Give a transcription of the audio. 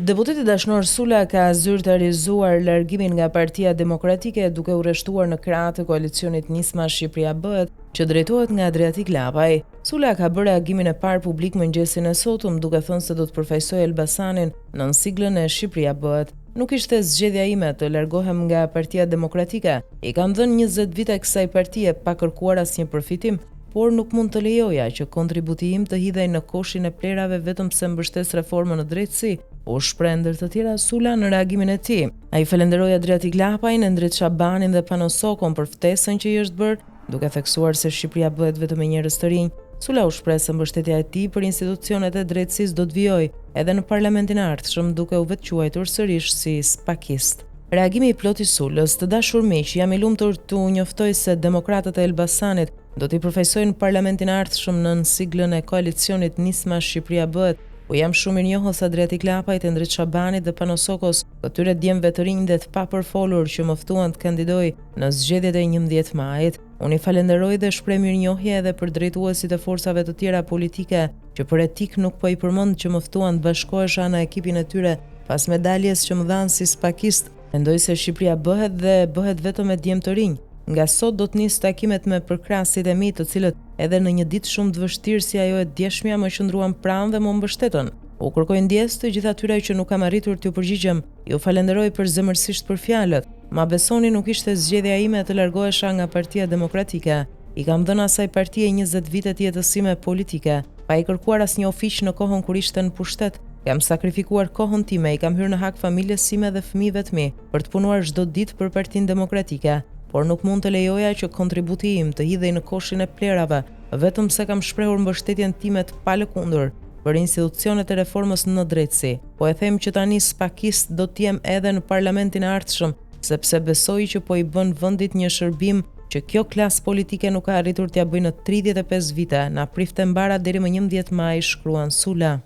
Deputeti dashnor Sula ka zyrtarizuar largimin nga Partia Demokratike duke u rreshtuar në krah të koalicionit Nisma Shqipëria Bëhet, që drejtohet nga Adriatik Lapaj. Sula ka bërë reagimin e parë publik mëngjesin e sotëm duke thënë se do të përfaqësojë Elbasanin nën siglën e Shqipëria Bëhet. Nuk ishte zgjedhja ime të largohem nga Partia Demokratike. I kam dhënë 20 vite kësaj partie pa kërkuar asnjë përfitim, por nuk mund të lejoja që kontributi im të hidhej në koshin e plerave vetëm pse mbështes reformën në drejtësi, u shpreh ndër të tjera Sula në reagimin e tij. Ai falenderoi Adriatik Lapajin, Endrit Shabanin dhe Panosokon për ftesën që i është bërë, duke theksuar se Shqipëria bëhet vetëm me njerëz të rinj. Sula u shpreh se mbështetja e tij për institucionet e drejtësisë do të vijojë edhe në parlamentin e ardhshëm, duke u vetquajtur sërish si spakist. Reagimi i plot i Sulës: Të dashur miq, jam i lumtur t'u njoftoj se demokratët e Elbasanit do t'i përfaqësojnë parlamentin e ardhshëm nën siglën e koalicionit Nisma Shqipëria Bëhet. U jam shumë i njohës Adriatik Lapajt, Endrit Shabanit dhe Panosokos, këtyre djemve të rinj dhe të papërfolur që më ftuan të kandidoj në zgjedhjet e 11 majit. Unë i falenderoj dhe shpreh mirënjohje edhe për drejtuesit e forcave të tjera politike që për etik nuk po i përmend që më ftuan të bashkohesha në ekipin e tyre pas medaljes që më dhanë si spakist. Mendoj se Shqipëria bëhet dhe bëhet vetëm me djem të rinj. Nga sot do të nis takimet me përkrahasit e mi, të cilët edhe në një ditë shumë të vështirë si ajo e djeshmja më qëndruan pranë dhe më mbështetën. U kërkoj ndjesë të gjithë atyre që nuk kam arritur t'ju përgjigjem. Ju falenderoj për zemërsisht për fjalët. Ma besoni, nuk ishte zgjedhja ime të largohesha nga Partia Demokratike. I kam dhënë asaj partie 20 vite të jetësime politike, pa i kërkuar asnjë ofiq në kohën kur ishte në pushtet. Kam sakrifikuar kohën time, i kam hyrë në hak familjes sime dhe fëmijëve të mi për të punuar çdo ditë për Partinë Demokratike. Por nuk mund të lejoja që kontributi im të hidhej në koshin e plerave, vetëm se kam shprehur mbështetjen time të palëkundur për institucionet e reformës në drejtësi. Po e them që tani spakist do të jem edhe në parlamentin e ardhshëm, sepse besoj që po i bën vendit një shërbim që kjo klasë politike nuk ka arritur t'ia bëjë në 35 vite. Na prifte mbara deri më 11 maj, shkruan Sula.